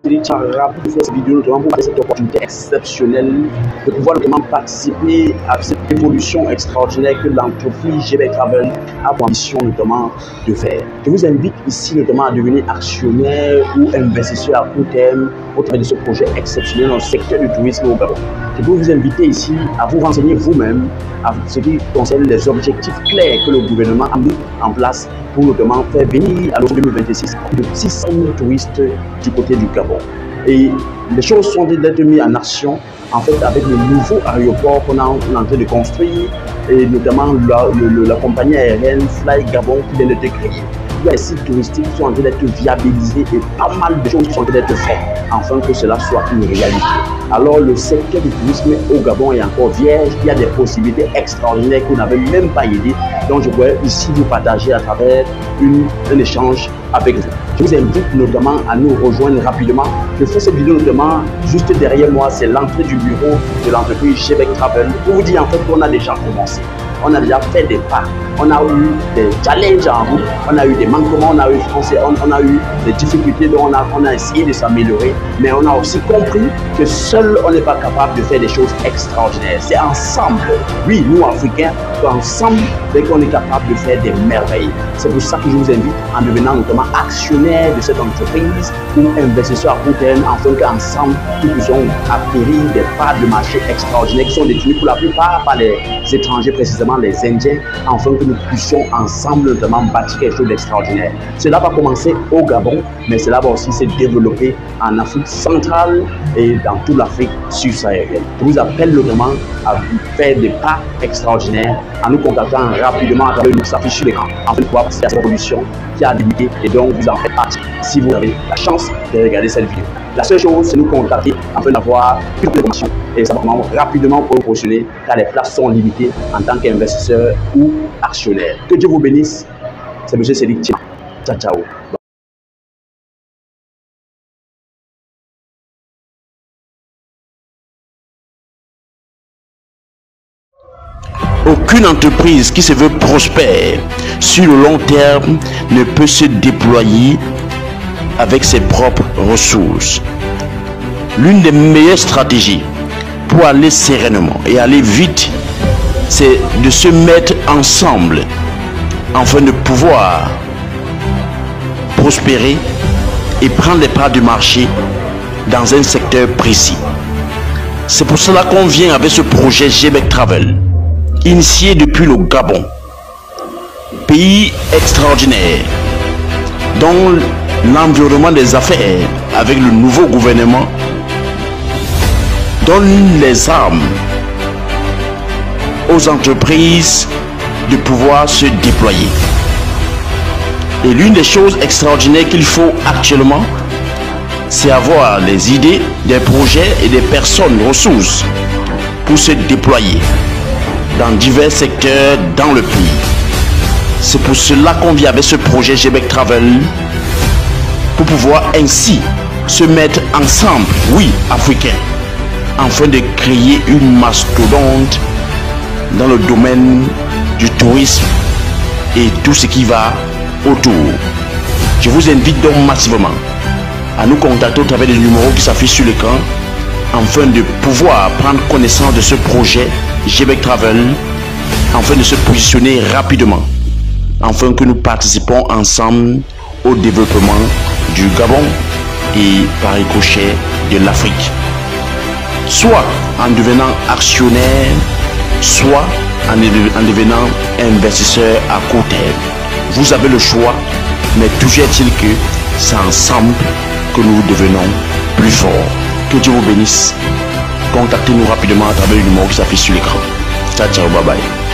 pour faire cette vidéo, notamment pour cette opportunité exceptionnelle de pouvoir notamment participer à cette évolution extraordinaire que l'entreprise GBEC Travel a pour ambition notamment de faire. Je vous invite ici notamment à devenir actionnaire ou investisseur à court terme au travers de ce projet exceptionnel dans le secteur du tourisme au Gabon. Je peux vous inviter ici à vous renseigner vous-même à ce qui concerne les objectifs clairs que le gouvernement a mis en place pour notamment faire venir à l'horizon 2026 plus de 600 000 touristes du côté du Gabon. Et les choses sont d'être mises en action en fait avec le nouveau aéroport qu'on est en train de construire et notamment la compagnie aérienne Fly Gabon qui vient d'être créée. Il y a des sites touristiques qui sont en train d'être viabilisés et pas mal de choses qui sont en train d'être faites afin que cela soit une réalité. Alors le secteur du tourisme au Gabon est encore vierge, il y a des possibilités extraordinaires que vous n'avez même pas idée, donc je pourrais ici vous partager à travers un échange avec vous. Je vous invite notamment à nous rejoindre rapidement. Je fais cette vidéo notamment juste derrière moi, c'est l'entrée du bureau de l'entreprise GBEC Travel pour vous dire en fait qu'on a déjà commencé. On a déjà fait des pas, on a eu des challenges en route, on a eu des manquements, on a eu des difficultés, donc on a essayé de s'améliorer, mais on a aussi compris que seul on n'est pas capable de faire des choses extraordinaires. C'est ensemble, oui, nous Africains, ensemble, qu'on est capable de faire des merveilles. C'est pour ça que je vous invite en devenant notamment actionnaire de cette entreprise ou investisseur à court terme, afin qu'ensemble, nous puissions acquérir des parts de marché extraordinaires qui sont détenues pour la plupart par les étrangers, précisément les Indiens, afin que nous puissions ensemble notamment bâtir quelque chose d'extraordinaire. Cela va commencer au Gabon, mais cela va aussi se développer en Afrique centrale et dans toute l'Afrique subsaharienne. Je vous appelle notamment à faire des pas extraordinaires en nous contactant rapidement à travers le s'affiche sur l'écran afin de pouvoir passer à cette évolution qui a débuté et donc vous en faites partie si vous avez la chance de regarder cette vidéo. La seule chose, c'est nous contacter afin d'avoir plus d'informations et savoir rapidement pour nous positionner car les places sont limitées en tant qu'investisseur ou actionnaire. Que Dieu vous bénisse. C'est M. Cédric Thiam. Ciao, ciao. Aucune entreprise qui se veut prospère sur le long terme ne peut se déployer avec ses propres ressources. L'une des meilleures stratégies pour aller sereinement et aller vite, c'est de se mettre ensemble afin de pouvoir prospérer et prendre les parts du marché dans un secteur précis. C'est pour cela qu'on vient avec ce projet GBEC Travel, initié depuis le Gabon, pays extraordinaire dont l'environnement des affaires avec le nouveau gouvernement donne les armes aux entreprises de pouvoir se déployer. Et l'une des choses extraordinaires qu'il faut actuellement, c'est avoir les idées, des projets et des personnes ressources pour se déployer dans divers secteurs dans le pays. C'est pour cela qu'on vient avec ce projet GBEC Travel pour pouvoir ainsi se mettre ensemble, oui, africains, afin de créer une mastodonte dans le domaine du tourisme et tout ce qui va autour. Je vous invite donc massivement à nous contacter au travers des numéros qui s'affichent sur l'écran afin de pouvoir prendre connaissance de ce projet GBEC Travel, afin de se positionner rapidement, afin que nous participons ensemble au développement du Gabon et par ricochet de l'Afrique. Soit en devenant actionnaire, soit en devenant investisseur à court terme. Vous avez le choix, mais toujours est-il que c'est ensemble que nous devenons plus forts. Que Dieu vous bénisse. Contactez-nous rapidement à travers le numéro qui s'affiche sur l'écran. Ciao, ciao, bye bye.